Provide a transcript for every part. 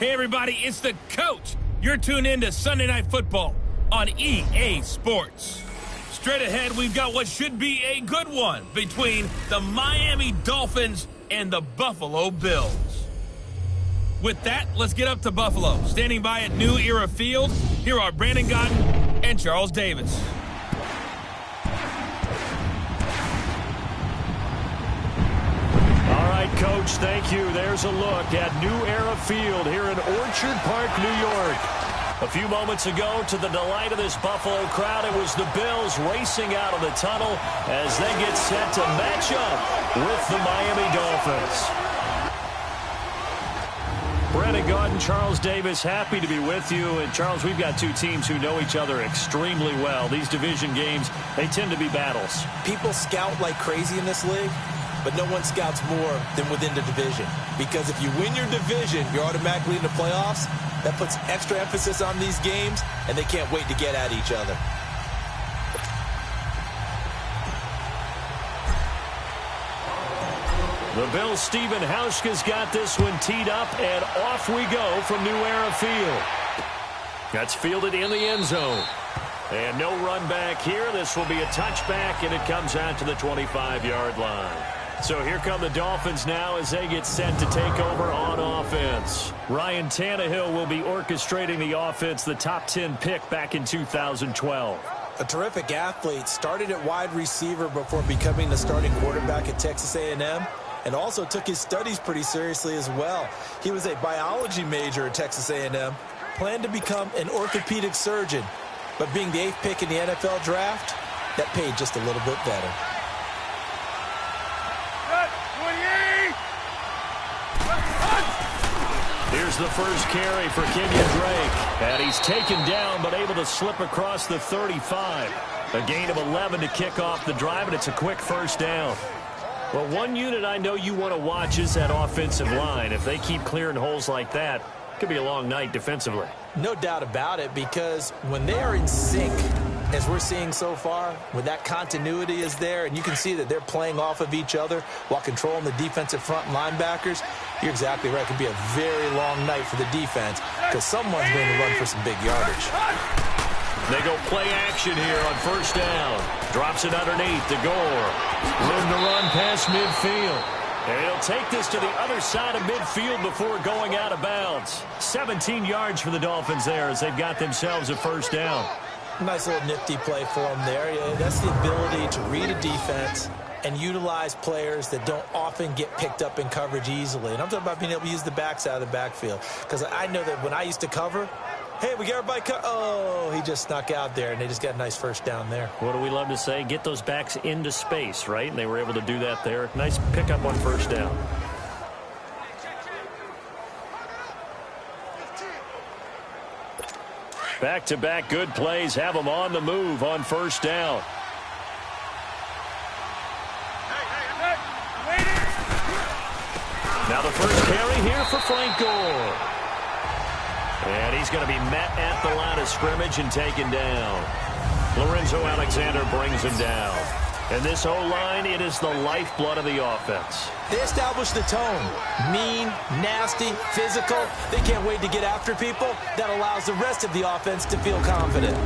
Hey, everybody, it's the coach. You're tuned in to Sunday Night Football on EA Sports. Straight ahead, we've got what should be a good one between the Miami Dolphins and the Buffalo Bills. With that, let's get up to Buffalo. Standing by at New Era Field, here are Brandon Gaudin and Charles Davis. All right, Coach, thank you. There's a look at New Era Field here in Orchard Park, New York. A few moments ago, to the delight of this Buffalo crowd, it was the Bills racing out of the tunnel as they get set to match up with the Miami Dolphins. Brandon Gaudin, Charles Davis, happy to be with you. And, Charles, we've got two teams who know each other extremely well. These division games, they tend to be battles. People scout like crazy in this league, but no one scouts more than within the division. Because if you win your division, you're automatically in the playoffs. That puts extra emphasis on these games, and they can't wait to get at each other. The Bills' Stephen Hauschka's got this one teed up, and off we go from New Era Field. That's fielded in the end zone. And no run back here. This will be a touchback, and it comes out to the 25-yard line. So here come the Dolphins now as they get set to take over on offense. Ryan Tannehill will be orchestrating the offense, the top 10 pick back in 2012. A terrific athlete, started at wide receiver before becoming the starting quarterback at Texas A&M, and also took his studies pretty seriously as well. He was a biology major at Texas A&M, planned to become an orthopedic surgeon, but being the 8th pick in the NFL draft, that paid just a little bit better. Here's the first carry for Kenyon Drake. And he's taken down but able to slip across the 35. A gain of 11 to kick off the drive, and it's a quick first down. Well, one unit I know you want to watch is that offensive line. If they keep clearing holes like that, it could be a long night defensively. No doubt about it, because when they are in sync, as we're seeing so far, when that continuity is there, and you can see that they're playing off of each other while controlling the defensive front linebackers, you're exactly right. It could be a very long night for the defense because someone's going to run for some big yardage. They go play action here on first down. Drops it underneath to Gore. Room to run past midfield. And he'll take this to the other side of midfield before going out of bounds. 17 yards for the Dolphins there as they've got themselves a first down. Nice little nifty play for them there. Yeah, that's the ability to read a defense and utilize players that don't often get picked up in coverage easily. And I'm talking about being able to use the backside of the backfield. Because I know that when I used to cover, hey, we got everybody oh, he just snuck out there, and they just got a nice first down there. What do we love to say? Get those backs into space, right? And they were able to do that there. Nice pickup on first down. Back-to-back good plays have them on the move on first down. Now the first carry here for Frank Gore. And he's going to be met at the line of scrimmage and taken down. Lorenzo Alexander brings him down. And this O-line, it is the lifeblood of the offense. They establish the tone. Mean, nasty, physical. They can't wait to get after people. That allows the rest of the offense to feel confident.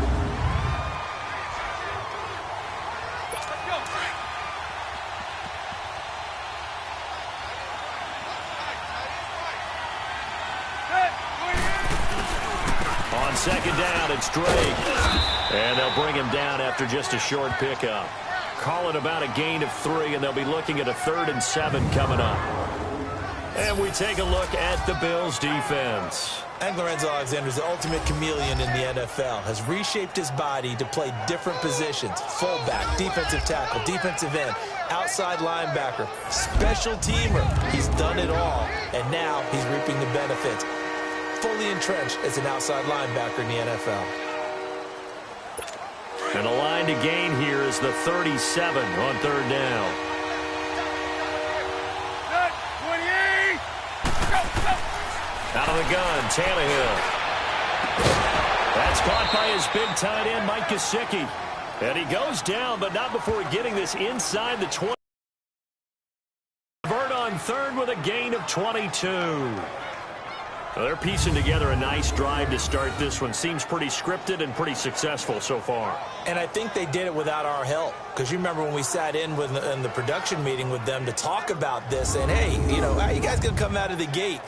On second down, it's Drake. And they'll bring him down after just a short pickup. Call it about a gain of 3, and they'll be looking at a 3rd and 7 coming up. And we take a look at the Bills' defense. And Lorenzo Alexander is the ultimate chameleon in the NFL. Has reshaped his body to play different positions. Fullback, defensive tackle, defensive end, outside linebacker, special teamer. He's done it all, and now he's reaping the benefits. Fully entrenched as an outside linebacker in the NFL. And the line to gain here is the 37 on third down. Out of the gun, Tannehill. That's caught by his big tight end, Mike Gesicki. And he goes down, but not before getting this inside the 20. Bird on third with a gain of 22. Well, they're piecing together a nice drive to start this one. Seems pretty scripted and pretty successful so far. And I think they did it without our help. Because you remember when we sat in the production meeting with them to talk about this, and hey, you know, how you guys going to come out of the gate?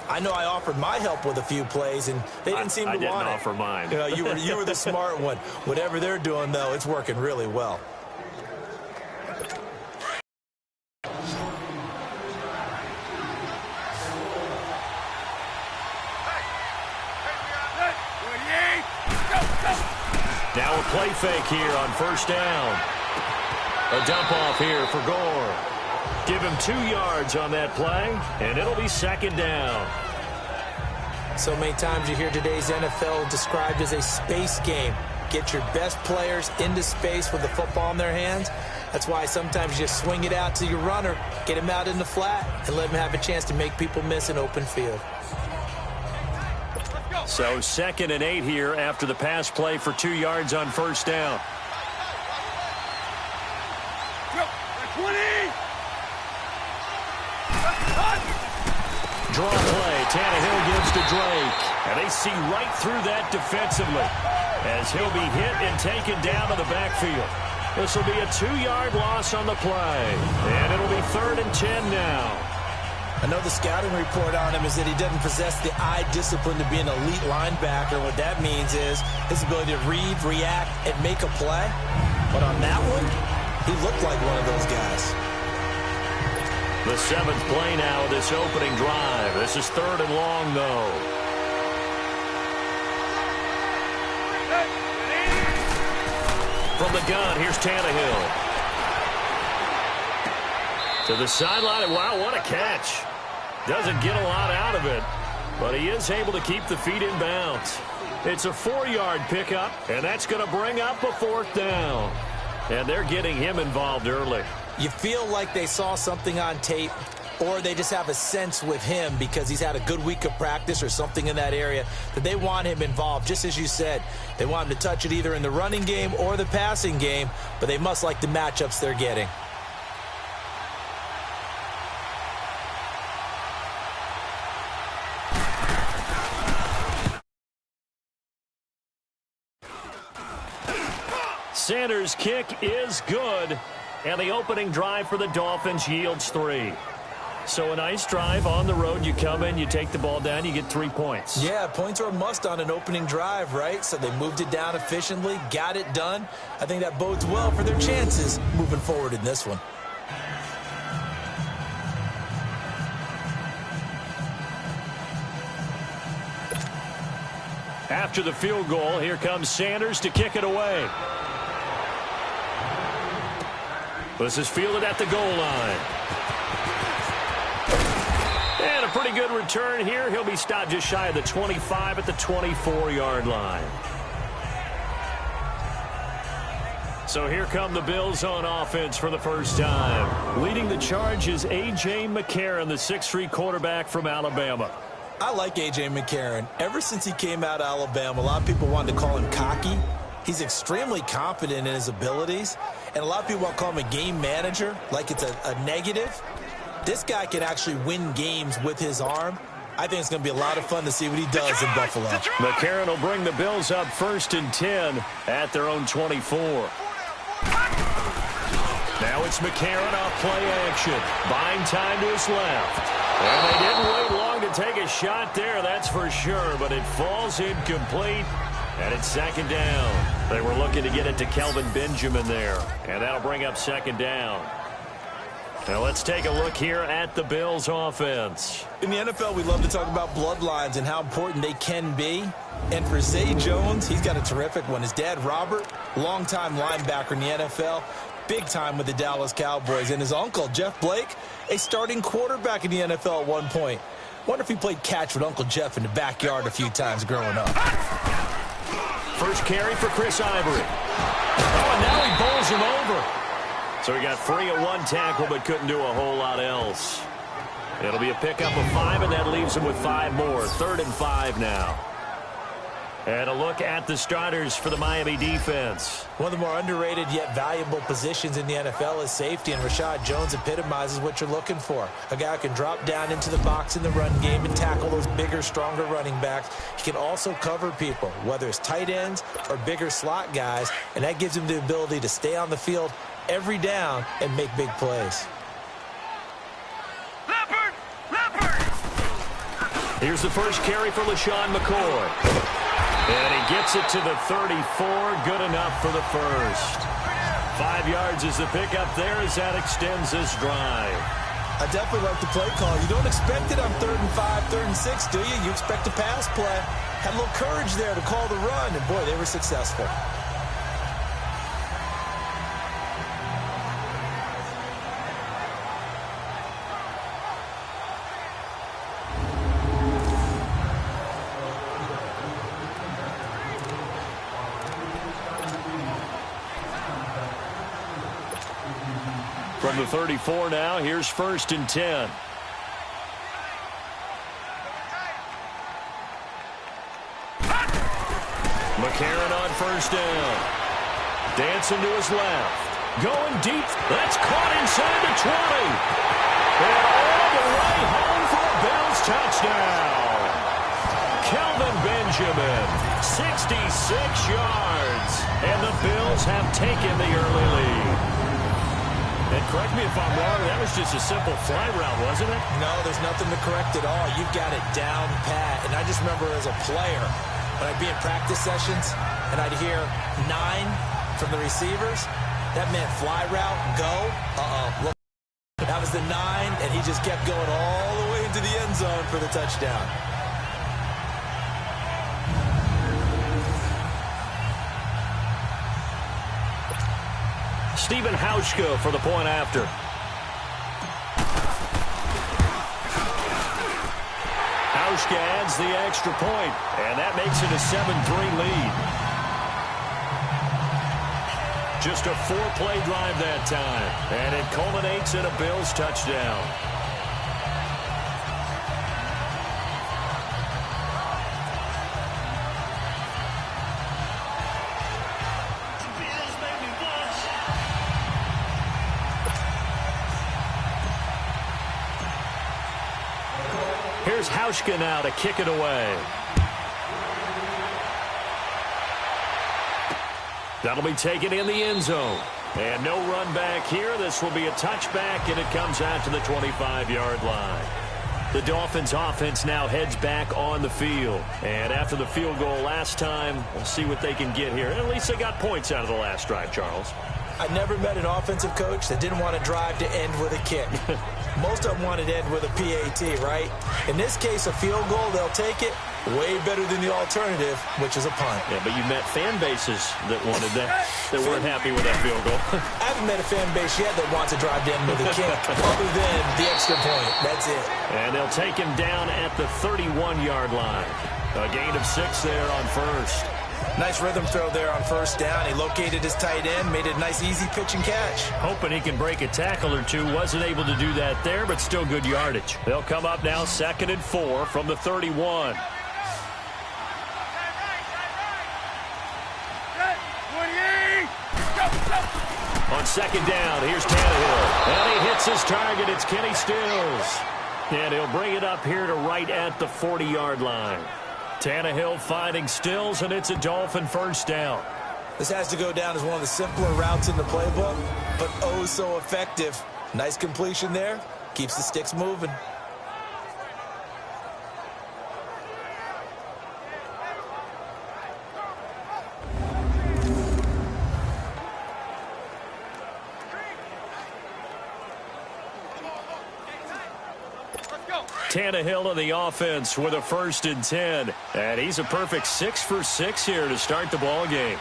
I know I offered my help with a few plays, and they didn't seem to want it. I didn't offer mine. You know, you were the smart one. Whatever they're doing, though, it's working really well. Now a play fake here on first down. A dump off here for Gore. Give him 2 yards on that play, and it'll be second down. So many times you hear today's NFL described as a space game. Get your best players into space with the football in their hands. That's why sometimes you just swing it out to your runner, get him out in the flat, and let him have a chance to make people miss an open field. So 2nd and 8 here after the pass play for 2 yards on first down. Draw play. Tannehill gives to Drake. And they see right through that defensively as he'll be hit and taken down to the backfield. This will be a 2-yard loss on the play. And it'll be 3rd and 10 now. I know the scouting report on him is that he doesn't possess the eye discipline to be an elite linebacker. What that means is his ability to read, react, and make a play. But on that one, he looked like one of those guys. The 7th play now of this opening drive. This is 3rd and long, though. From the gun, here's Tannehill. To the sideline, and wow, what a catch. Doesn't get a lot out of it, but he is able to keep the feet in bounds. It's a 4-yard pickup, and that's going to bring up a 4th down. And they're getting him involved early. You feel like they saw something on tape, or they just have a sense with him because he's had a good week of practice or something in that area that they want him involved. Just as you said, they want him to touch it either in the running game or the passing game, but they must like the matchups they're getting. Sanders' kick is good, and the opening drive for the Dolphins yields 3. So a nice drive on the road. You come in, you take the ball down, you get 3 points. Yeah, points are a must on an opening drive, right? So they moved it down efficiently, got it done. I think that bodes well for their chances moving forward in this one. After the field goal, here comes Sanders to kick it away. This is fielded at the goal line. And a pretty good return here. He'll be stopped just shy of the 25 at the 24-yard line. So here come the Bills on offense for the first time. Leading the charge is A.J. McCarron, the 6'3" quarterback from Alabama. I like A.J. McCarron. Ever since he came out of Alabama, a lot of people wanted to call him cocky. He's extremely confident in his abilities, and a lot of people want to call him a game manager, like it's a negative. This guy can actually win games with his arm. I think it's going to be a lot of fun to see what he does in Buffalo. McCarron will bring the Bills up 1st and 10 at their own 24. Now it's McCarron off play action. Buying time to his left. And they didn't wait long to take a shot there, that's for sure, but it falls incomplete. And it's 2nd down. They were looking to get it to Kelvin Benjamin there. And that'll bring up 2nd down. Now let's take a look here at the Bills offense. In the NFL, we love to talk about bloodlines and how important they can be. And for Zay Jones, he's got a terrific one. His dad, Robert, longtime linebacker in the NFL, big time with the Dallas Cowboys. And his uncle, Jeff Blake, a starting quarterback in the NFL at one point. Wonder if he played catch with Uncle Jeff in the backyard a few times growing up. First carry for Chris Ivory. Oh, and now he bowls him over. So he got free at one tackle but couldn't do a whole lot else. It'll be a pickup of 5, and that leaves him with 5 more. 3rd and 5 now. And a look at the starters for the Miami defense. One of the more underrated yet valuable positions in the NFL is safety, and Rashad Jones epitomizes what you're looking for. A guy who can drop down into the box in the run game and tackle those bigger, stronger running backs. He can also cover people, whether it's tight ends or bigger slot guys, and that gives him the ability to stay on the field every down and make big plays. Here's the first carry for LaShawn McCoy. And he gets it to the 34. Good enough for the first. 5 yards is the pickup there as that extends this drive. I definitely like the play call. You don't expect it on 3rd and 5, 3rd and 6, do you? You expect a pass play. Had a little courage there to call the run, and boy, they were successful. From the 34 now, here's 1st and 10. McCarron on 1st down. Dancing to his left. Going deep. That's caught inside the 20. And all the way home for a Bills touchdown. Kelvin Benjamin, 66 yards. And the Bills have taken the early lead. And correct me if I'm wrong, that was just a simple fly route, wasn't it? No, there's nothing to correct at all. You've got it down pat. And I just remember as a player, when I'd be in practice sessions and I'd hear 9 from the receivers, that meant fly route, go. Look, that was the 9, and he just kept going all the way into the end zone for the touchdown. Stephen Hauschka for the point after. Hauschka adds the extra point, and that makes it a 7-3 lead. Just a 4-play drive that time, and it culminates in a Bills touchdown. Here's Hauschka now to kick it away. That'll be taken in the end zone. And no run back here. This will be a touchback, and it comes out to the 25-yard line. The Dolphins offense now heads back on the field. And after the field goal last time, we'll see what they can get here. At least they got points out of the last drive, Charles. I never met an offensive coach that didn't want to drive to end with a kick. Most of them wanted to end with a PAT, right? In this case, a field goal, they'll take it. Way better than the alternative, which is a punt. Yeah, but you met fan bases that wanted that, that weren't happy with that field goal. I haven't met a fan base yet that wants to drive to end with a kick, other than the extra point. That's it. And they'll take him down at the 31-yard line. A gain of 6 there on first. Nice rhythm throw there on 1st down. He located his tight end, made it a nice, easy pitch and catch. Hoping he can break a tackle or two. Wasn't able to do that there, but still good yardage. They'll come up now 2nd and 4 from the 31. On 2nd down, here's Tannehill. And he hits his target. It's Kenny Stills. And he'll bring it up here to right at the 40-yard line. Tannehill finding Stills, and it's a Dolphin 1st down. This has to go down as one of the simpler routes in the playbook, but oh so effective. Nice completion there. Keeps the sticks moving. Tannehill on the offense with a 1st and 10. And he's a perfect 6 for 6 here to start the ball game.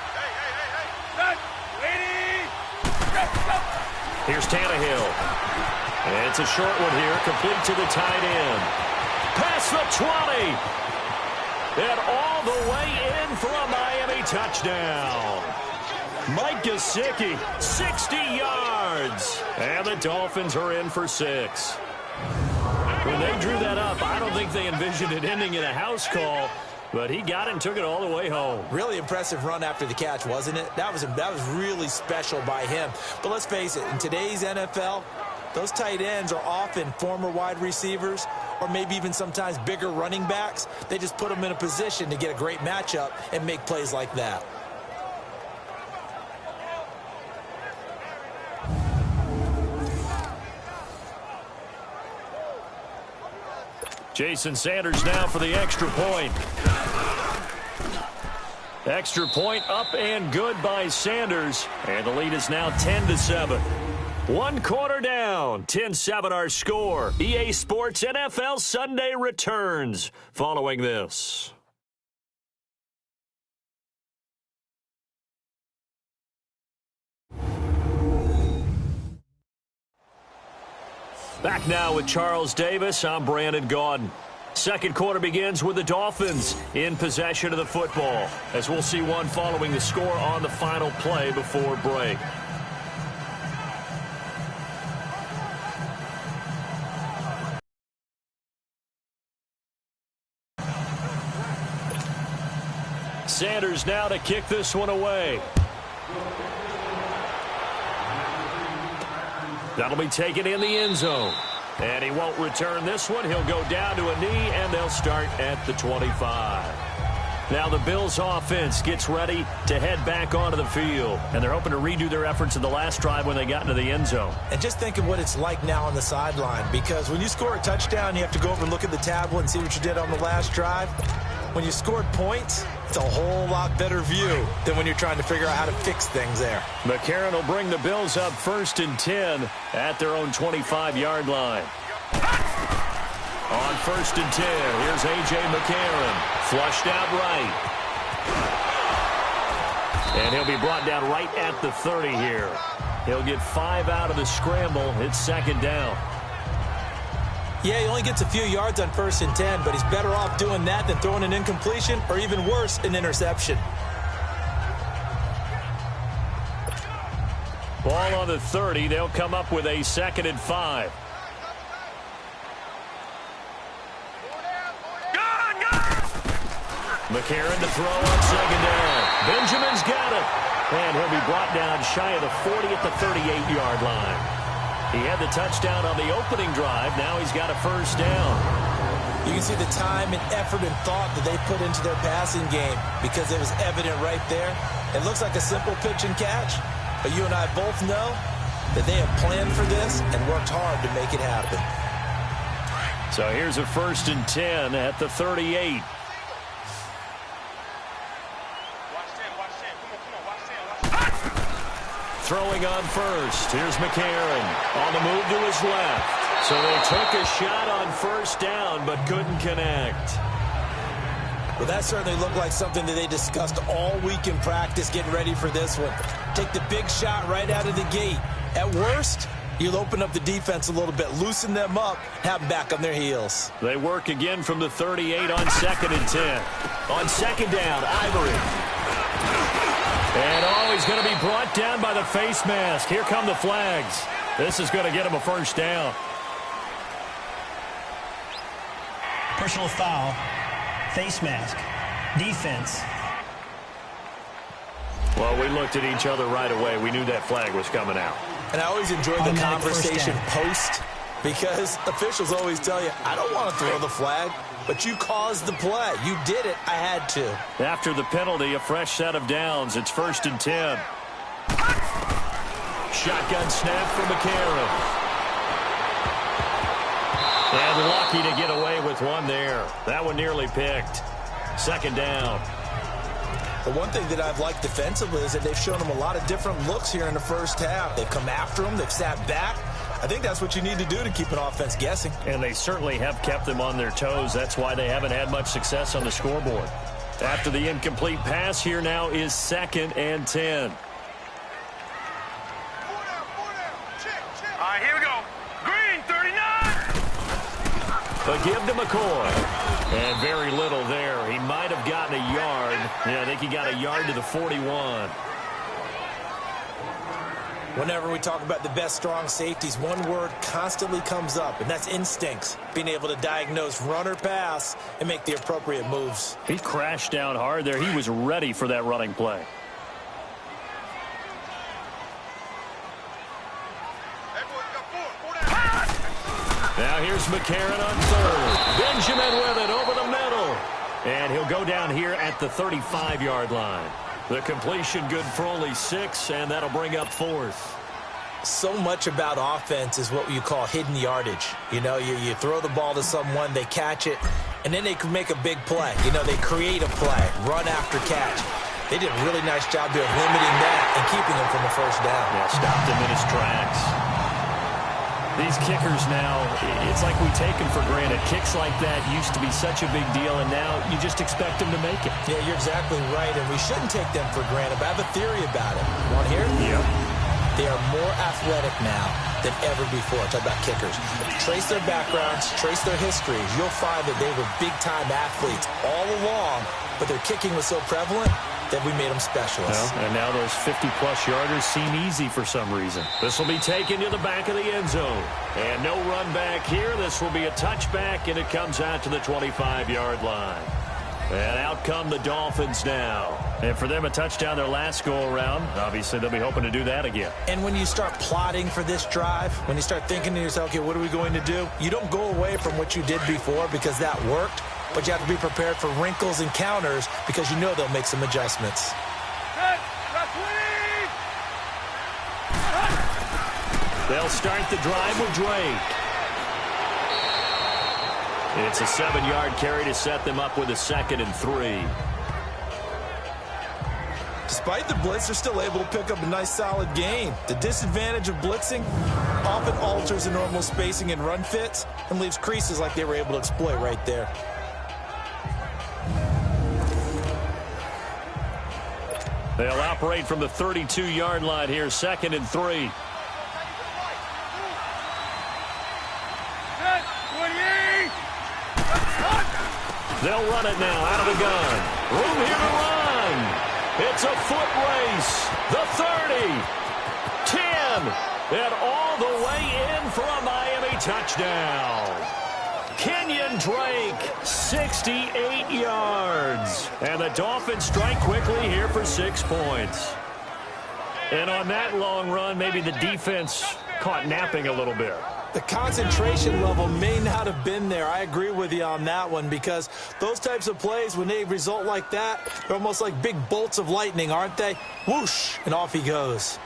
Here's Tannehill. And it's a short one here, complete to the tight end. Past the 20. And all the way in for a Miami touchdown. Mike Gesicki, 60 yards. And the Dolphins are in for 6. When they drew that up, I don't think they envisioned it ending in a house call. but he got it and took it all the way home. Really impressive run after the catch, wasn't it? That was really special by him. But let's face it, in today's NFL, those tight ends are often former wide receivers or maybe even sometimes bigger running backs. They just put them in a position to get a great matchup and make plays like that. Jason Sanders now for the extra point. Extra point up and good by Sanders. And the lead is now 10-7. 1 quarter down. 10-7 our score. EA Sports NFL Sunday returns following this. Back now with Charles Davis. I'm Brandon Gaudin. Second quarter begins with the Dolphins in possession of the football, as we'll see one following the score on the final play before break. Sanders now to kick this one away. That'll be taken in the end zone. And he won't return this one. He'll go down to a knee, and they'll start at the 25. Now the Bills offense gets ready to head back onto the field. And they're hoping to redo their efforts in the last drive when they got into the end zone. And just think of what it's like now on the sideline. Because when you score a touchdown, you have to go over and look at the tablet and see what you did on the last drive. When you scored points, it's a whole lot better view than when you're trying to figure out how to fix things there. McCarron will bring the Bills up 1st and 10 at their own 25-yard line. On 1st and 10, here's A.J. McCarron. Flushed out right. And he'll be brought down right at the 30 here. He'll get 5 out of the scramble. It's 2nd down. Yeah, he only gets a few yards on 1st and 10, but he's better off doing that than throwing an incompletion or even worse, an interception. Ball on the 30. They'll come up with a 2nd and 5. McCarron to throw on 2nd down. Benjamin's got it. And he'll be brought down shy of the 40 at the 38-yard line. He had the touchdown on the opening drive. Now he's got a 1st down. You can see the time and effort and thought that they put into their passing game because it was evident right there. It looks like a simple pitch and catch, but you and I both know that they have planned for this and worked hard to make it happen. So here's a 1st and 10 at the 38. Throwing on 1st. Here's McCarron on the move to his left. So they took a shot on 1st down but couldn't connect. Well, that certainly looked like something that they discussed all week in practice getting ready for this one. Take the big shot right out of the gate. At worst, you'll open up the defense a little bit, loosen them up, have them back on their heels. They work again from the 38 on 2nd and 10. On 2nd down, Ivory. And he's going to be brought down by the face mask. Here come the flags. This is going to get him a 1st down. Personal foul, face mask, defense. Well, we looked at each other right away. We knew that flag was coming out. And I always enjoy the conversation post because officials always tell you, I don't want to throw the flag. But you caused the play. You did it. I had to. After the penalty, a fresh set of downs. It's 1st and 10. Shotgun snap for McCarron. And lucky to get away with one there. That one nearly picked. 2nd down. The one thing that I've liked defensively is that they've shown them a lot of different looks here in the first half. They've come after them. They've sat back. I think that's what you need to do to keep an offense guessing. And they certainly have kept them on their toes. That's why they haven't had much success on the scoreboard. After the incomplete pass, here now is 2nd and 10. All right, here we go. Green, 39. A give to McCoy. And very little there. He might have gotten a yard. Yeah, I think he got a yard to the 41. Whenever we talk about the best strong safeties, one word constantly comes up, and that's instincts. Being able to diagnose run or pass and make the appropriate moves. He crashed down hard there. He was ready for that running play. Now here's McCarron on third. Benjamin with it over the middle. And he'll go down here at the 35-yard line. The completion good for only 6, and that'll bring up 4th. So much about offense is what you call hidden yardage. You know, you throw the ball to someone, they catch it, and then they can make a big play. You know, they create a play, run after catch. They did a really nice job of limiting that and keeping him from the first down. Yeah, stopped him in his tracks. These kickers now, it's like we take them for granted. Kicks like that used to be such a big deal, and now you just expect them to make it. Yeah, you're exactly right, and we shouldn't take them for granted, but I have a theory about it. Want to hear it? Yep. They are more athletic now than ever before. Talk about kickers. Trace their backgrounds, trace their histories. You'll find that they were big-time athletes all along, but their kicking was so prevalent that we made them specialists. Well, and now those 50-plus yarders seem easy for some reason. This will be taken to the back of the end zone. And no run back here. This will be a touchback, and it comes out to the 25-yard line. And out come the Dolphins now. And for them, a touchdown their last go-around. Obviously, they'll be hoping to do that again. And when you start plotting for this drive, when you start thinking to yourself, okay, what are we going to do? You don't go away from what you did before because that worked. But you have to be prepared for wrinkles and counters because you know they'll make some adjustments. They'll start the drive with Drake. It's a 7-yard carry to set them up with a 2nd and 3. Despite the blitz, they're still able to pick up a nice, solid gain. The disadvantage of blitzing often alters the normal spacing and run fits and leaves creases like they were able to exploit right there. They'll operate from the 32-yard line here, 2nd and 3. They'll run it now out of the gun. Room here to run. It's a foot race. The 30, 10, and all the way in for a Miami touchdown. Kenyon Drake, 68 yards. And the Dolphins strike quickly here for 6 points. And on that long run, maybe the defense caught napping a little bit. The concentration level may not have been there. I agree with you on that one because those types of plays, when they result like that, they're almost like big bolts of lightning, aren't they? Whoosh, and off he goes.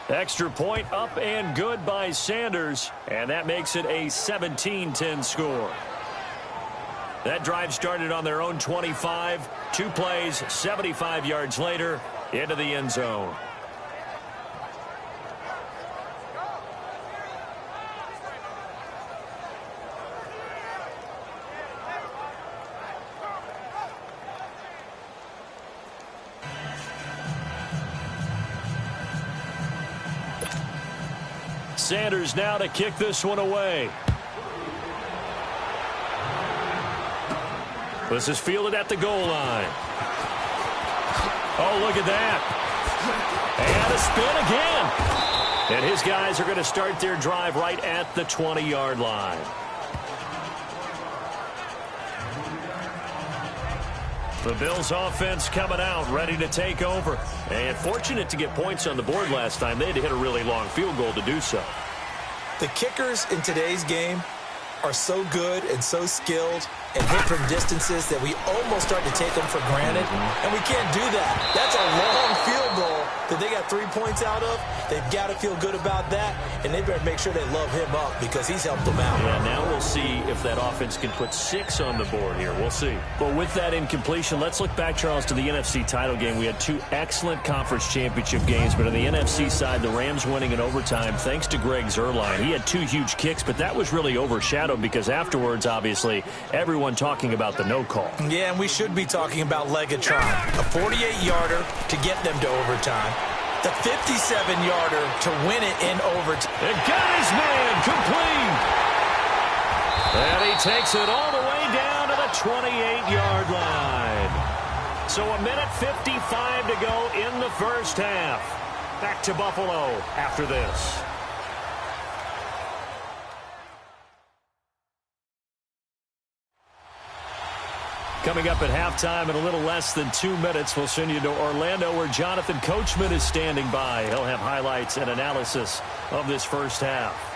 Extra point up and good by Sanders, and that makes it a 17-10 score. That drive started on their own 25. 2 plays, 75 yards later, into the end zone. Sanders now to kick this one away. This is fielded at the goal line. Oh, look at that. And a spin again. And his guys are going to start their drive right at the 20-yard line. The Bills offense coming out, ready to take over. And fortunate to get points on the board last time. They had to hit a really long field goal to do so. The kickers in today's game are so good and so skilled and hit from distances that we almost start to take them for granted. And we can't do that. That's a long field goal that they got 3 points out of. They've got to feel good about that, and they better make sure they love him up because he's helped them out. Yeah, now we'll see if that offense can put 6 on the board here. We'll see. But with that incompletion, let's look back, Charles, to the NFC title game. We had 2 excellent conference championship games, but on the NFC side, the Rams winning in overtime thanks to Greg Zuerlein. He had 2 huge kicks, but that was really overshadowed because afterwards, obviously, everyone talking about the no call. Yeah, and we should be talking about Legatron. A 48-yarder to get them to overtime. The 57-yarder to win it in overtime. And got his man complete. And he takes it all the way down to the 28-yard line. So a minute 55 to go in the first half. Back to Buffalo after this. Coming up at halftime in a little less than 2 minutes, we'll send you to Orlando where Jonathan Coachman is standing by. He'll have highlights and analysis of this first half.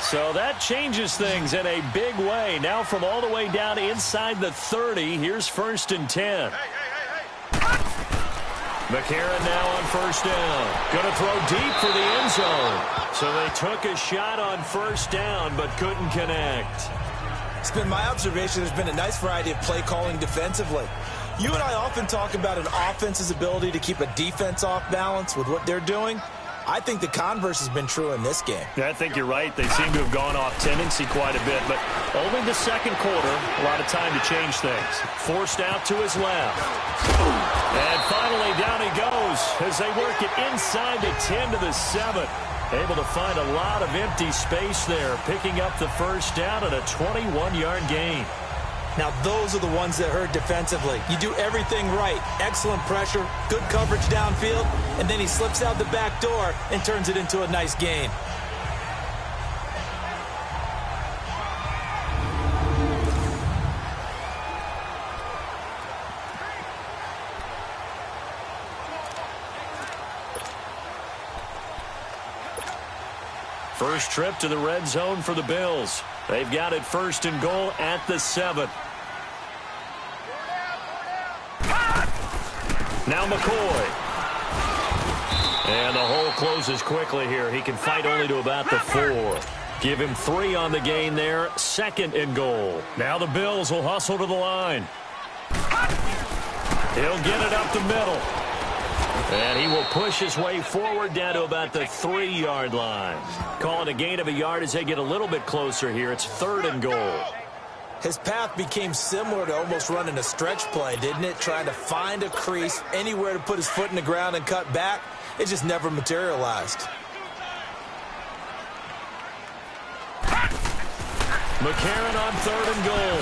So that changes things in a big way. Now from all the way down inside the 30, here's 1st and 10. McCarron now on first down. Going to throw deep for the end zone. So they took a shot on first down but couldn't connect. It's been my observation there's been a nice variety of play calling defensively. You and I often talk about an offense's ability to keep a defense off balance with what they're doing. I think the converse has been true in this game. Yeah, I think you're right. They seem to have gone off tendency quite a bit, but only the second quarter, a lot of time to change things. Forced out to his left. And finally, down he goes as they work it inside the 10 to the 7. Able to find a lot of empty space there, picking up the first down and a 21-yard gain. Now, those are the ones that hurt defensively. You do everything right. Excellent pressure, good coverage downfield, and then he slips out the back door and turns it into a nice gain. First trip to the red zone for the Bills. They've got it 1st and goal at the 7. Now McCoy. And the hole closes quickly here. He can fight only to about the 4. Give him 3 on the gain there. 2nd and goal. Now the Bills will hustle to the line. He'll get it up the middle. And he will push his way forward down to about the 3-yard line. Calling a gain of a yard as they get a little bit closer here. It's 3rd and goal. His path became similar to almost running a stretch play, didn't it? Trying to find a crease, anywhere to put his foot in the ground and cut back. It just never materialized. McCarron on 3rd and goal.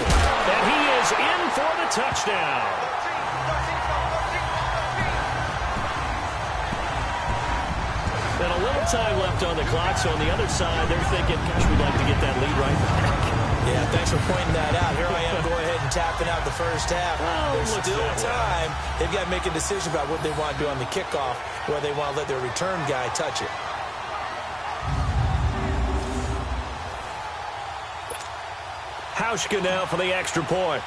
And he is in for the touchdown. And a little time left on the clock, so on the other side, they're thinking, gosh, we'd like to get that lead right back. Yeah, thanks for pointing that out. Here I am going ahead and tapping out the first half. Well, there's still time. They've got to make a decision about what they want to do on the kickoff, whether they want to let their return guy touch it. Hauschka now for the extra point.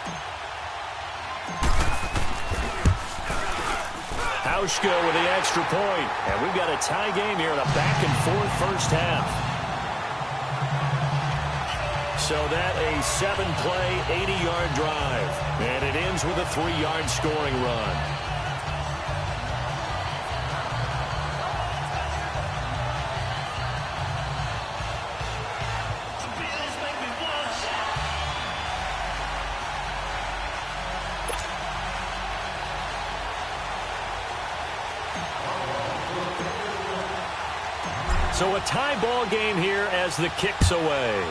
Hauschka with the extra point. And we've got a tie game here in a back-and-forth first half. So that a 7-play, 80-yard drive. And it ends with a 3-yard scoring run. So a tie ball game here as the kick's away.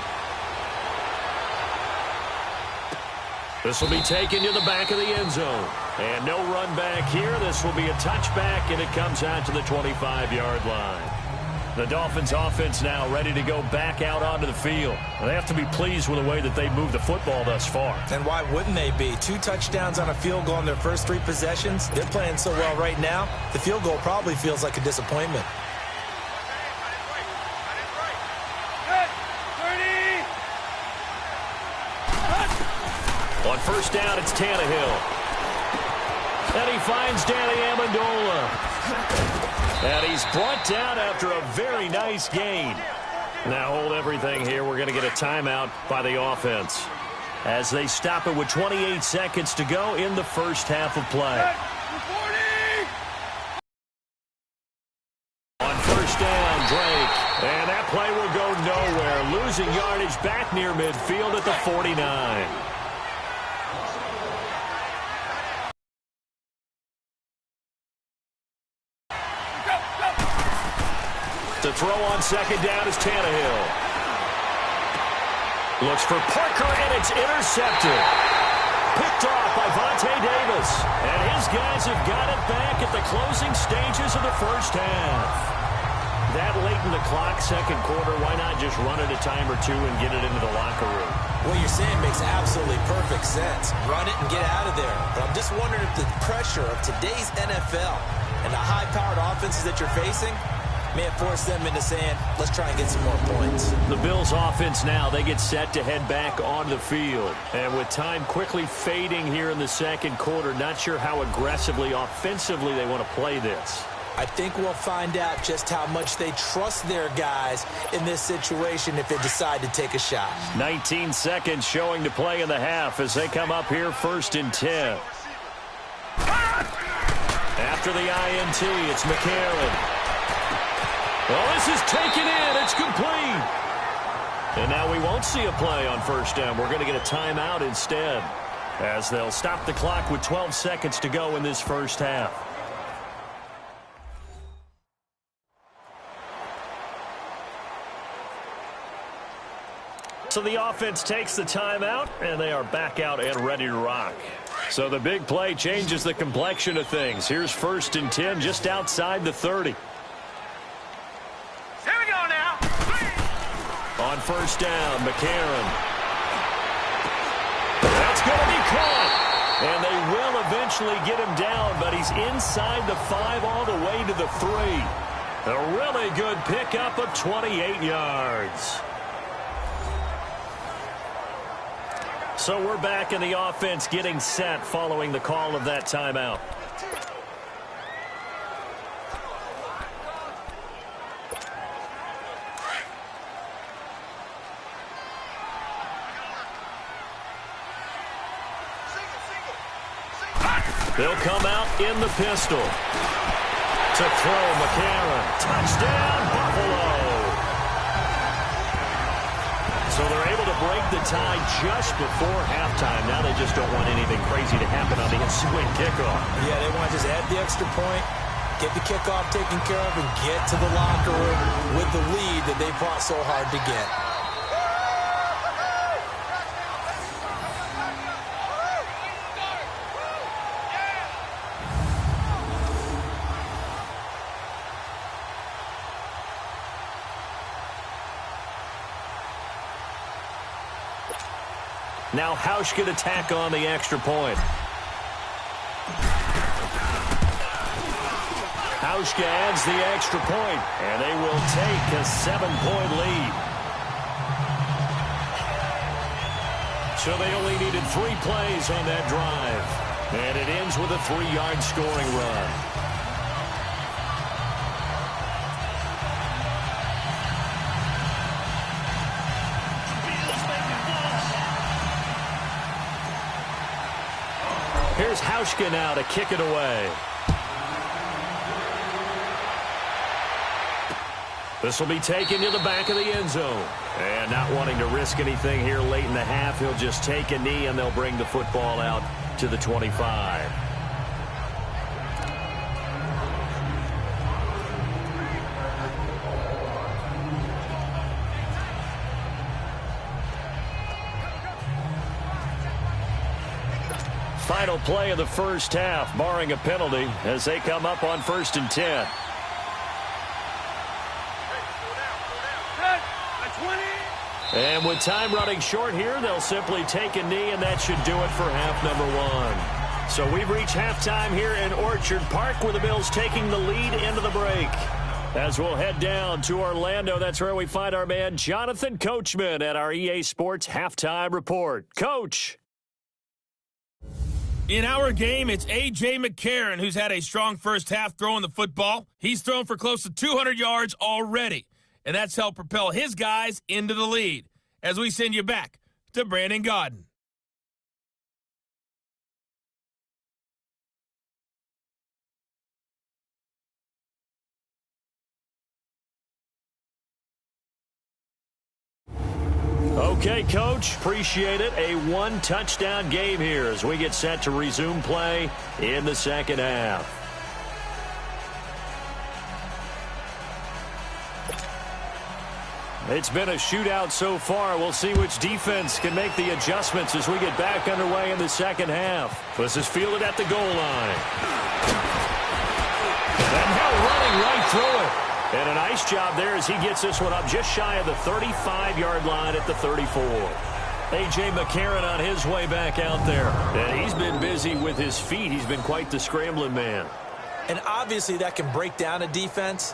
This will be taken to the back of the end zone. And no run back here. This will be a touchback, and it comes out to the 25-yard line. The Dolphins offense now ready to go back out onto the field. They have to be pleased with the way that they moved the football thus far. And why wouldn't they be? 2 touchdowns on a field goal in their first 3 possessions. They're playing so well right now, the field goal probably feels like a disappointment. On first down, it's Tannehill. And he finds Danny Amendola. And he's brought down after a very nice gain. Now hold everything here. We're going to get a timeout by the offense as they stop it with 28 seconds to go in the first half of play. On first down, Drake. And that play will go nowhere. Losing yardage back near midfield at the 49. To throw on second down is Tannehill. Looks for Parker, and it's intercepted. Picked off by Vontae Davis. And his guys have got it back at the closing stages of the first half. That late in the clock, second quarter, why not just run it a time or two and get it into the locker room? What you're saying makes absolutely perfect sense. Run it and get out of there. But I'm just wondering if the pressure of today's NFL and the high-powered offenses that you're facing may have forced them into saying, let's try and get some more points. The Bills offense now, they get set to head back on the field. And with time quickly fading here in the second quarter, not sure how aggressively, offensively they want to play this. I think we'll find out just how much they trust their guys in this situation if they decide to take a shot. 19 seconds showing to play in the half as they come up here 1st and 10. After the INT, it's McCarron. Well, this is taken in. It's complete. And now we won't see a play on first down. We're going to get a timeout instead as they'll stop the clock with 12 seconds to go in this first half. So the offense takes the timeout, and they are back out and ready to rock. So the big play changes the complexion of things. Here's 1st and 10 just outside the 30. Here we go now. On first down, McCarron. That's going to be caught. And they will eventually get him down, but he's inside the 5 all the way to the 3. A really good pickup of 28 yards. So we're back in the offense getting set following the call of that timeout. They'll come out in the pistol. To throw, McCarron. Touchdown, Buffalo. So they're able to break the tie just before halftime. Now they just don't want anything crazy to happen on the ensuing kickoff. Yeah, they want to just add the extra point, get the kickoff taken care of, and get to the locker room with the lead that they fought so hard to get. Now Hausch could attack on the extra point. Hauschka adds the extra point, and they will take a 7-point lead. So they only needed 3 plays on that drive, and it ends with a 3-yard scoring run. Here's Hauschka now to kick it away. This will be taken to the back of the end zone. And not wanting to risk anything here late in the half, he'll just take a knee and they'll bring the football out to the 25. Final play of the first half, barring a penalty, as they come up on 1st and 10. And with time running short here, they'll simply take a knee, and that should do it for half number 1. So we've reached halftime here in Orchard Park, where the Bills taking the lead into the break. As we'll head down to Orlando, that's where we find our man Jonathan Coachman at our EA Sports Halftime Report. Coach. In our game, it's A.J. McCarron who's had a strong first half throwing the football. He's thrown for close to 200 yards already, and that's helped propel his guys into the lead. As we send you back to Brandon Gaudin. Okay, Coach, appreciate it. A 1-touchdown game here as we get set to resume play in the second half. It's been a shootout so far. We'll see which defense can make the adjustments as we get back underway in the second half. This is fielded at the goal line. And now running right through it. And a nice job there as he gets this one up just shy of the 35-yard line at the 34. A.J. McCarron on his way back out there. And he's been busy with his feet. He's been quite the scrambling man. And obviously that can break down a defense.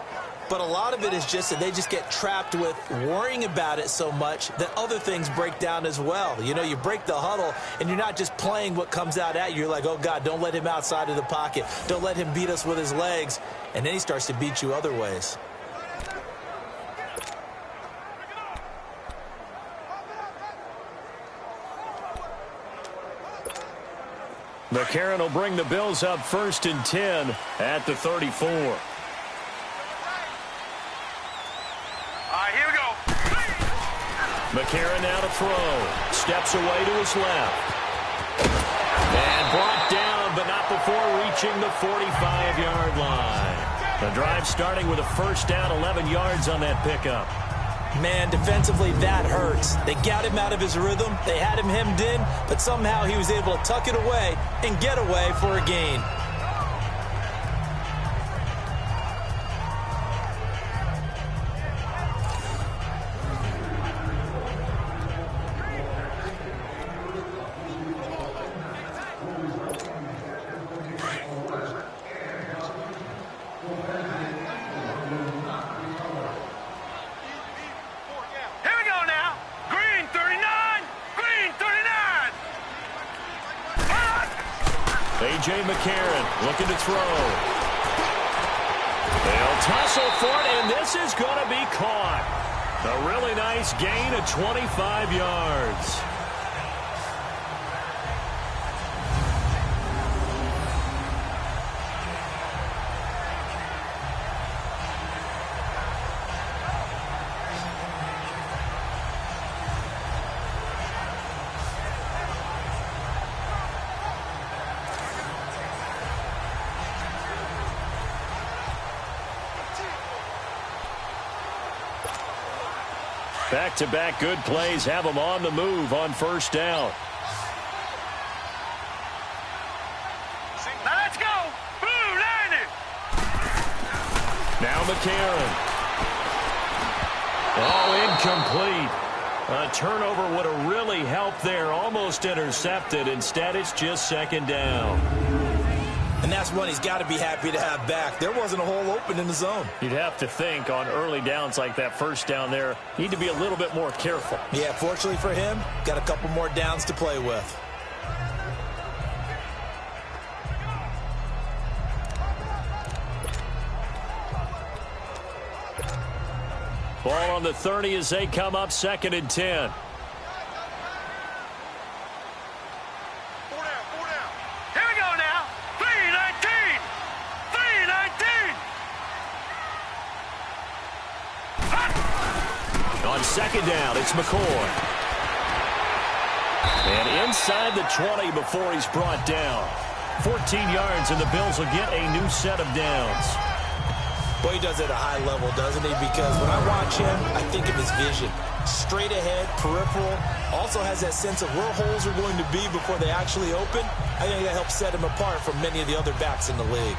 But a lot of it is just that they just get trapped with worrying about it so much that other things break down as well. You know, you break the huddle, and you're not just playing what comes out at you. You're like, oh, God, don't let him outside of the pocket. Don't let him beat us with his legs. And then he starts to beat you other ways. McCarron will bring the Bills up 1st and 10 at the 34. Here we go. McCarron now to throw. Steps away to his left. And brought down, but not before reaching the 45-yard line. The drive starting with a first down, 11 yards on that pickup. Man, defensively, that hurts. They got him out of his rhythm. They had him hemmed in, but somehow he was able to tuck it away and get away for a gain. A.J. McCarron looking to throw. They'll tussle for it, and this is going to be caught. A really nice gain of 25 yards. Back-to-back good plays have them on the move on first down. Now let's go. Blue, landed. Now McCarron. Oh, incomplete. A turnover would have really helped there. Almost intercepted. Instead, it's just second down. And that's one he's got to be happy to have back. There wasn't a hole open in the zone. You'd have to think on early downs like that first down there, need to be a little bit more careful. Yeah, fortunately for him, got a couple more downs to play with. Ball on the 30 as they come up 2nd and 10. On second down, it's McCoy. And inside the 20 before he's brought down. 14 yards, and the Bills will get a new set of downs. Boy, he does it at a high level, doesn't he? Because when I watch him, I think of his vision. Straight ahead, peripheral. Also has that sense of where holes are going to be before they actually open. I think that helps set him apart from many of the other backs in the league.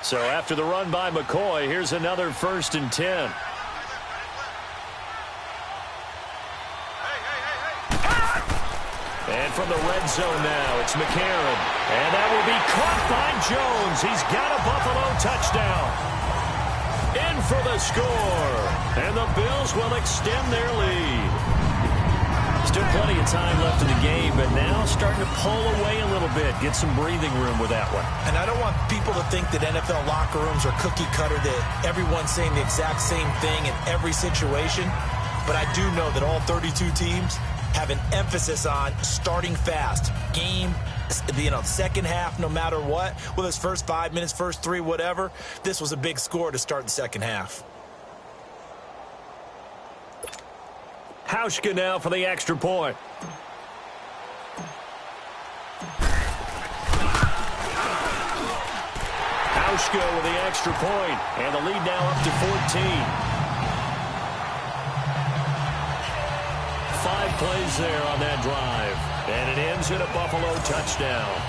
So after the run by McCoy, here's another 1st and 10. And from the red zone now, it's McCarron. And that will be caught by Jones. He's got a Buffalo touchdown. In for the score. And the Bills will extend their lead. Still plenty of time left in the game, but now starting to pull away a little bit. Get some breathing room with that one. And I don't want people to think that NFL locker rooms are cookie cutter, that everyone's saying the exact same thing in every situation. But I do know that all 32 teams have an emphasis on starting fast, game second half, no matter what, with his first 5 minutes, first 3, whatever, this was a big score to start the second half. Hauschka now for the extra point. Hauschka with the extra point, and the lead now up to 14. 5 plays there on that drive, and it ends in a Buffalo touchdown.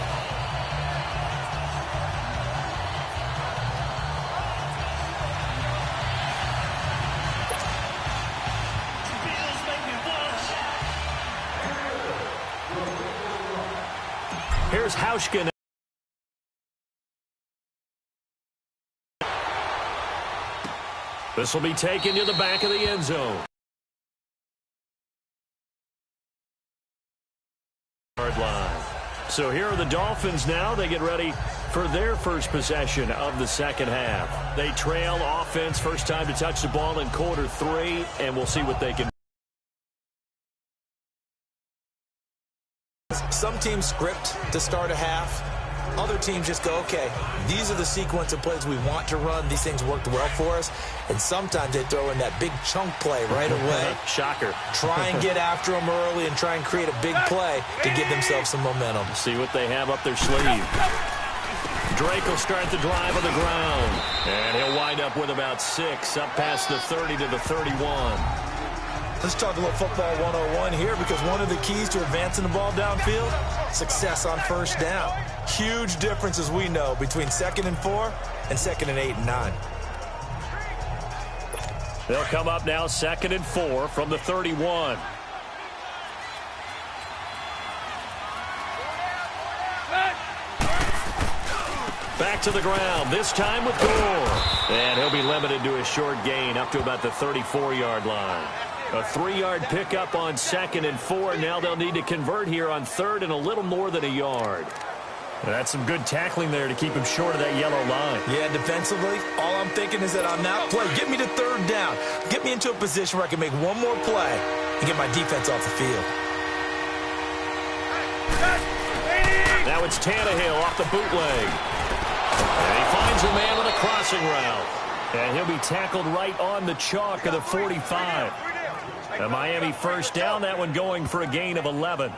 Here's Hauschka. This will be taken to the back of the end zone. Line. So here are the Dolphins now. They get ready for their first possession of the second half. They trail offense, first time to touch the ball in quarter 3, and we'll see what they can. Some teams script to start a half. Other teams just go, okay, these are the sequence of plays we want to run. These things worked well for us. And sometimes they throw in that big chunk play right away. Shocker. Try and get after them early and try and create a big play to give themselves some momentum. See what they have up their sleeve. Drake will start the drive on the ground. And he'll wind up with about 6, up past the 30 to the 31. Let's talk a little football 101 here, because one of the keys to advancing the ball downfield, success on first down. Huge difference, as we know, between 2nd and 4 and 2nd and 8 and 9. They'll come up now 2nd and 4 from the 31. Back to the ground, this time with Gore. And he'll be limited to a short gain up to about the 34-yard line. A 3-yard pickup on 2nd and 4. Now they'll need to convert here on 3rd and a little more than a yard. That's some good tackling there to keep him short of that yellow line. Yeah, defensively, all I'm thinking is that on that play, get me to 3rd down. Get me into a position where I can make one more play and get my defense off the field. Now it's Tannehill off the bootleg. And he finds a man with a crossing route. And he'll be tackled right on the chalk of the 45. A Miami first down, that one going for a gain of 11.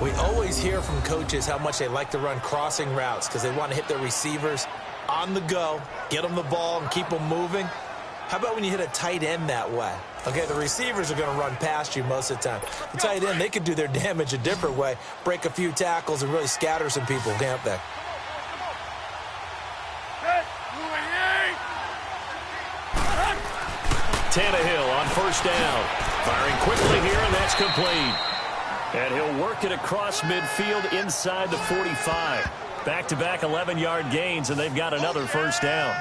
We always hear from coaches how much they like to run crossing routes because they want to hit their receivers on the go, get them the ball, and keep them moving. How about when you hit a tight end that way? Okay, the receivers are going to run past you most of the time. The tight end, they could do their damage a different way, break a few tackles, and really scatter some people, can't they? Tannehill on first down. Firing quickly here, and that's complete. And he'll work it across midfield inside the 45. Back-to-back 11-yard gains, and they've got another first down.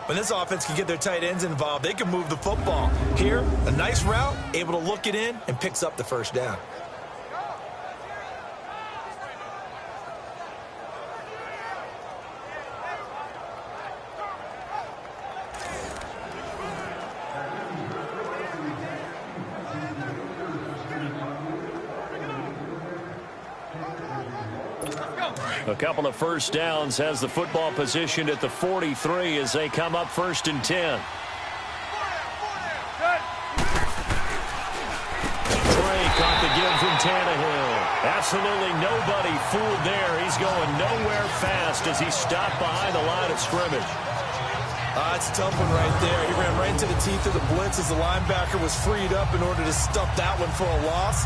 When this offense can get their tight ends involved, they can move the football. Here, a nice route, able to look it in, and picks up the first down. A couple of first downs has the football positioned at the 43 as they come up 1st and 10. Drake off the give from Tannehill. Absolutely nobody fooled there. He's going nowhere fast as he's stopped behind the line of scrimmage. It's a tough one right there. He ran right into the teeth of the blitz as the linebacker was freed up in order to stuff that one for a loss.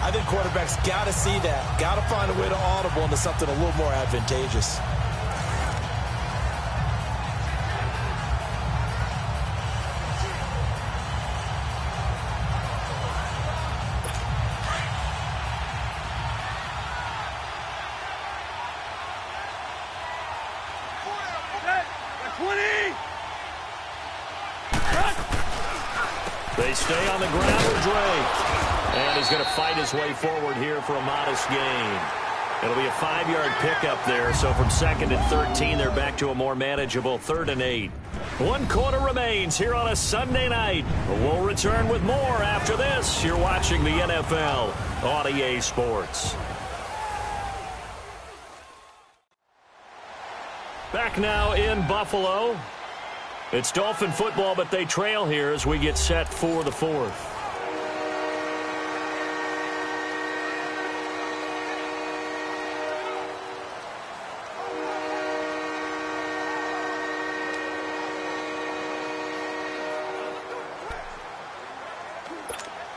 I think quarterbacks got to see that. Got to find a way to audible into something a little more advantageous. They stay on the ground with Drake. And he's going to fight his way forward here for a modest gain. It'll be a 5-yard pickup there. So from 2nd and 13, they're back to a more manageable 3rd and 8. 1 quarter remains here on a Sunday night. We'll return with more after this. You're watching the NFL on EA Sports. Back now in Buffalo. It's Dolphin football, but they trail here as we get set for the fourth.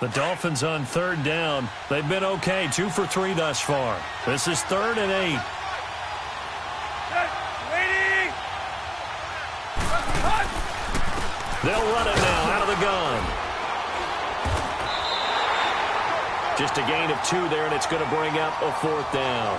The Dolphins on third down. They've been okay, 2 for 3 thus far. This is 3rd and 8. They'll run it now out of the gun. Just a gain of 2 there, and it's going to bring up a 4th down.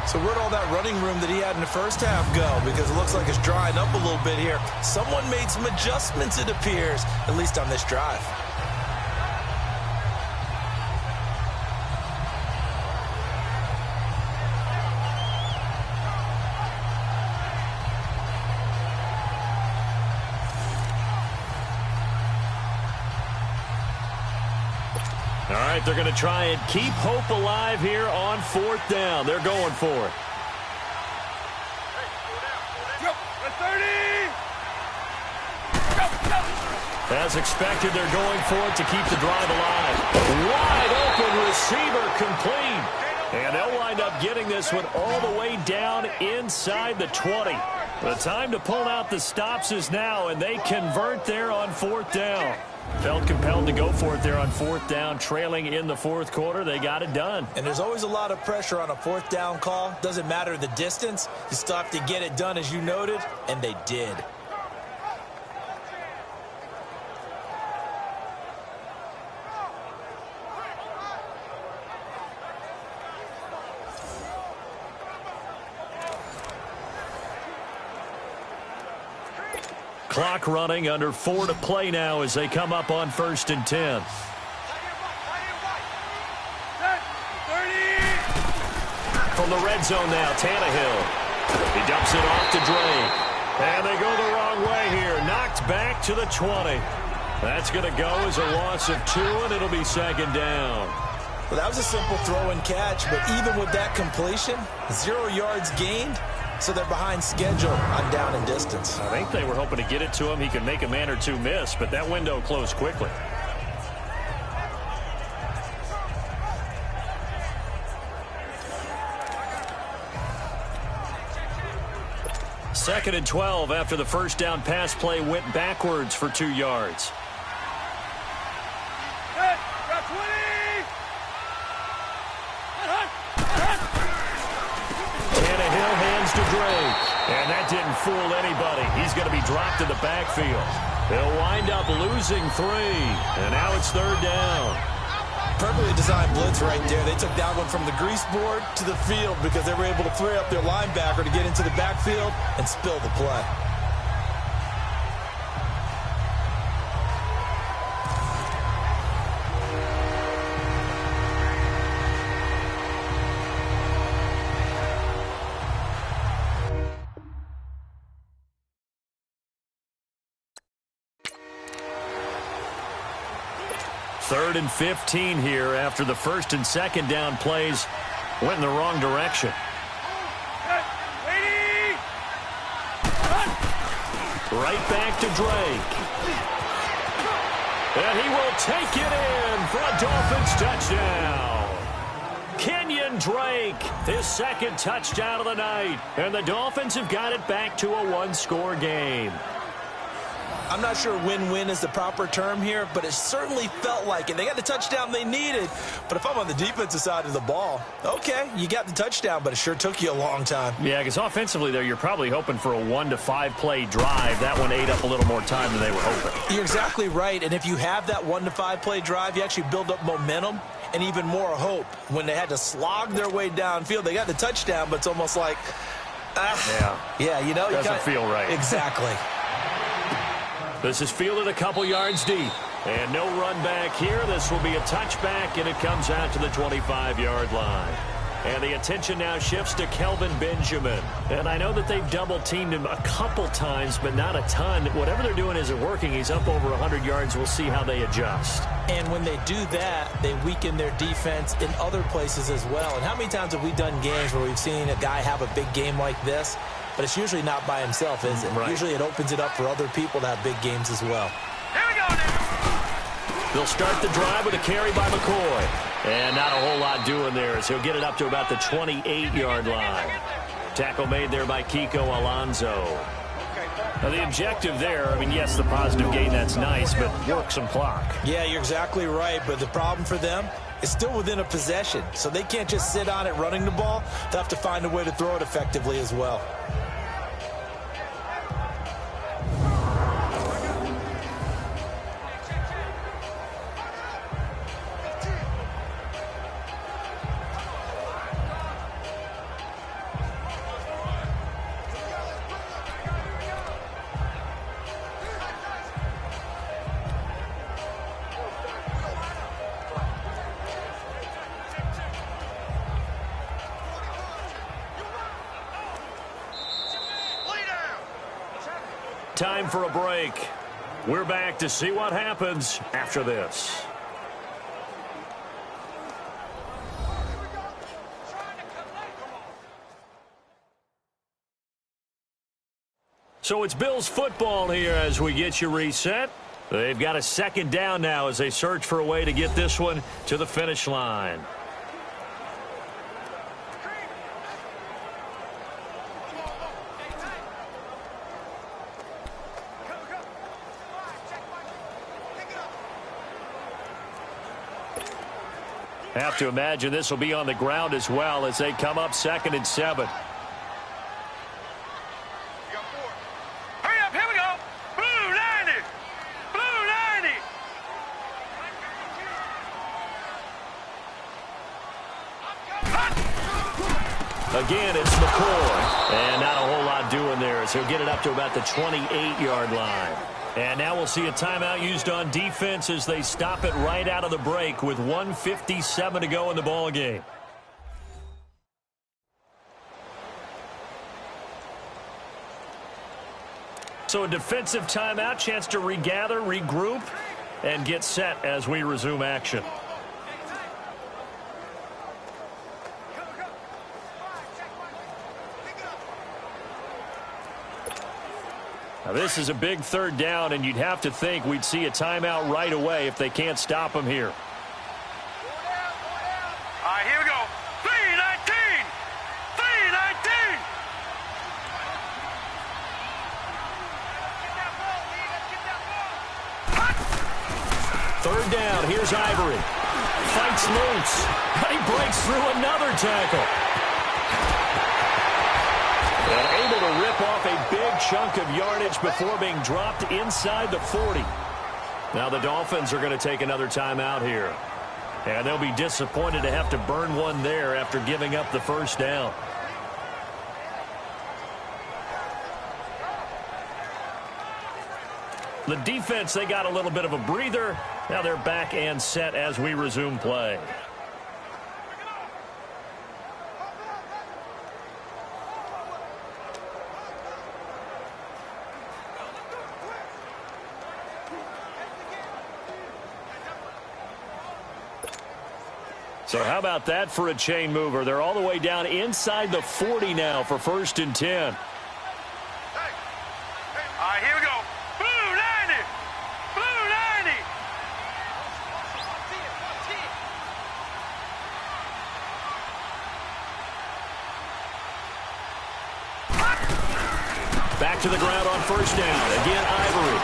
So where'd all that running room that he had in the first half go? Because it looks like it's drying up a little bit here. Someone made some adjustments, it appears, at least on this drive. All right, they're going to try and keep hope alive here on 4th down. They're going for it. As expected, they're going for it to keep the drive alive. Wide open receiver complete. And they'll wind up getting this one all the way down inside the 20. The time to pull out the stops is now, and they convert there on 4th down. Felt compelled to go for it there on 4th down, trailing in the 4th quarter. They got it done. And there's always a lot of pressure on a 4th down call. Doesn't matter the distance. You still have to get it done, as you noted, and they did. Clock running, under 4 to play now as they come up on 1st and 10. From the red zone now, Tannehill. He dumps it off to Drake. And they go the wrong way here. Knocked back to the 20. That's going to go as a loss of 2, and it'll be 2nd down. Well, that was a simple throw and catch, but even with that completion, 0 yards gained. So they're behind schedule on down and distance. I think they were hoping to get it to him. He could make a man or 2 miss, but that window closed quickly. Second and 12 after the first down pass play went backwards for 2 yards. Tannehill hands to Drake. And that didn't fool anybody. He's going to be dropped in the backfield. They'll wind up losing 3. And now it's 3rd down. Perfectly designed blitz right there. They took that one from the grease board to the field because they were able to free up their linebacker to get into the backfield and spill the play. Third and 15 here after the first and second down plays went in the wrong direction. Right back to Drake. And he will take it in for a Dolphins touchdown. Kenyon Drake, his 2nd touchdown of the night. And the Dolphins have got it back to a 1-score game. I'm not sure win-win is the proper term here, but it certainly felt like it. They got the touchdown they needed, but if I'm on the defensive side of the ball, okay, you got the touchdown, but it sure took you a long time. Yeah, because offensively there, you're probably hoping for a 1 to 5 play drive. That one ate up a little more time than they were hoping. You're exactly right, and if you have that 1 to 5 play drive, you actually build up momentum and even more hope. When they had to slog their way downfield, they got the touchdown, but it's almost like, yeah, you know, doesn't feel right. Exactly. This is fielded a couple yards deep. And no run back here. This will be a touchback, and it comes out to the 25-yard line. And the attention now shifts to Kelvin Benjamin. And I know that they've double-teamed him a couple times, but not a ton. Whatever they're doing isn't working. He's up over 100 yards. We'll see how they adjust. And when they do that, they weaken their defense in other places as well. And how many times have we done games where we've seen a guy have a big game like this? But it's usually not by himself, is it? Right. Usually it opens it up for other people to have big games as well. Here we go now. They'll start the drive with a carry by McCoy. And not a whole lot doing there as he'll get it up to about the 28-yard line. Tackle made there by Kiko Alonso. Now the objective there, I mean, yes, the positive gain, that's nice, but work some clock. Yeah, you're exactly right, but the problem for them is still within a possession. So they can't just sit on it running the ball. They'll have to find a way to throw it effectively as well. Time for a break. We're back to see what happens after this. So it's Bills football here as we get you reset. They've got a second down now as they search for a way to get this one to the finish line. Have to imagine this will be on the ground as well as they come up 2nd and 7. Hurry up, here we go. Blue 90. Blue 90. Again, it's McCoy. And not a whole lot doing there as he'll get it up to about the 28-yard line. And now we'll see a timeout used on defense as they stop it right out of the break with 1:57 to go in the ball game. So a defensive timeout, chance to regather, regroup, and get set as we resume action. Now this is a big third down, and you'd have to think we'd see a timeout right away if they can't stop him here. All right, here we go. 3:19. 3:19. Third down, here's Ivory. Fights loose. He breaks through another tackle. And able to rip off a big chunk of yardage before being dropped inside the 40. Now the Dolphins are going to take another timeout here. And they'll be disappointed to have to burn one there after giving up the first down. The defense, they got a little bit of a breather. Now they're back and set as we resume play. So how about that for a chain mover? They're all the way down inside the 40 now for 1st and 10. All right, here we go. Blue 90. Blue 90. Back to the ground on 1st down. Again, Ivory.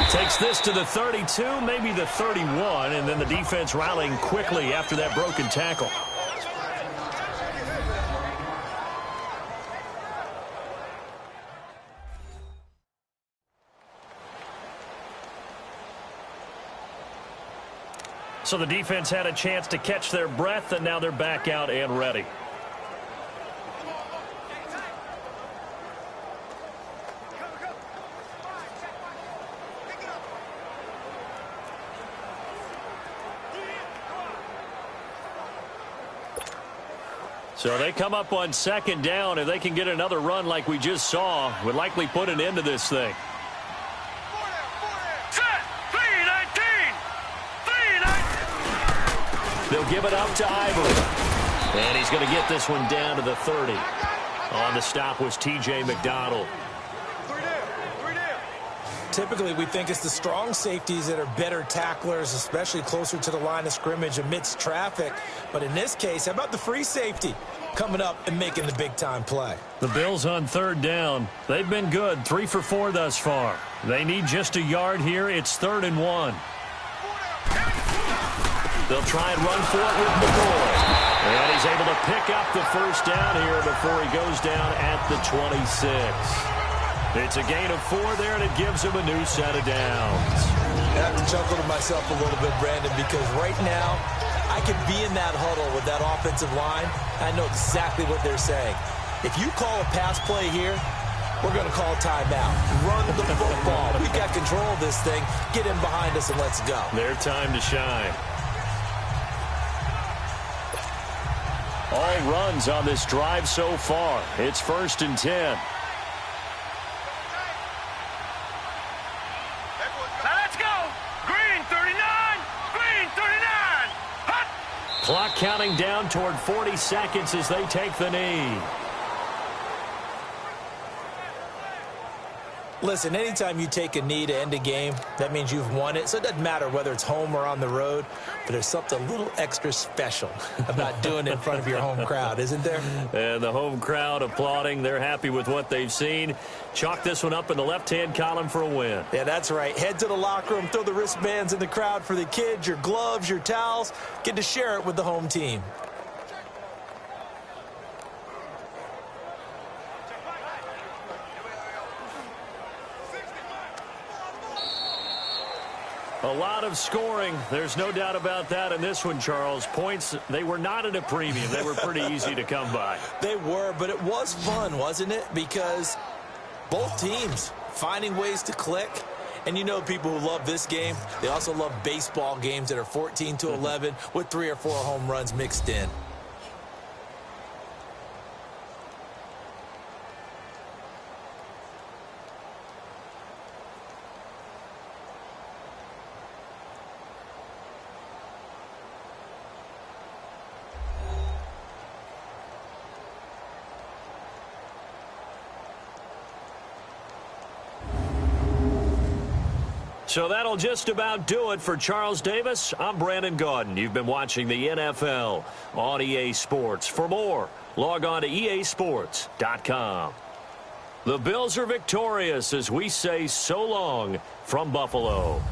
Takes this to the 32, maybe the 31, and then the defense rallying quickly after that broken tackle. So the defense had a chance to catch their breath, and now they're back out and ready. So they come up on second down. If they can get another run like we just saw, would likely put an end to this thing. Set. 3-19. 3-19. They'll give it up to Ivory. And he's going to get this one down to the 30. On the stop was T.J. McDonald. Typically, we think it's the strong safeties that are better tacklers, especially closer to the line of scrimmage amidst traffic. But in this case, how about the free safety coming up and making the big-time play? The Bills on third down. They've been good, 3 for 4 thus far. They need just a yard here. It's 3rd and 1. They'll try and run for it with McCoy. And he's able to pick up the first down here before he goes down at the 26. It's a gain of 4 there, and it gives him a new set of downs. I have to chuckle to myself a little bit, Brandon, because right now I could be in that huddle with that offensive line. I know exactly what they're saying. If you call a pass play here, we're going to call timeout. Run the football. We got control of this thing. Get in behind us and let's go. Their time to shine. All runs on this drive so far. It's 1st and 10. Clock counting down toward 40 seconds as they take the knee. Listen, anytime you take a knee to end a game, that means you've won it. So it doesn't matter whether it's home or on the road, but there's something a little extra special about doing it in front of your home crowd, isn't there? And the home crowd applauding. They're happy with what they've seen. Chalk this one up in the left-hand column for a win. Yeah, that's right. Head to the locker room, throw the wristbands in the crowd for the kids, your gloves, your towels. Get to share it with the home team. A lot of scoring. There's no doubt about that in this one, Charles. Points, they were not at a premium. They were pretty easy to come by. They were, but it was fun, wasn't it? Because both teams finding ways to click. And you know people who love this game, they also love baseball games that are 14-11 with 3 or 4 home runs mixed in. So that'll just about do it for Charles Davis. I'm Brandon Gaudin. You've been watching the NFL on EA Sports. For more, log on to easports.com. The Bills are victorious as we say so long from Buffalo.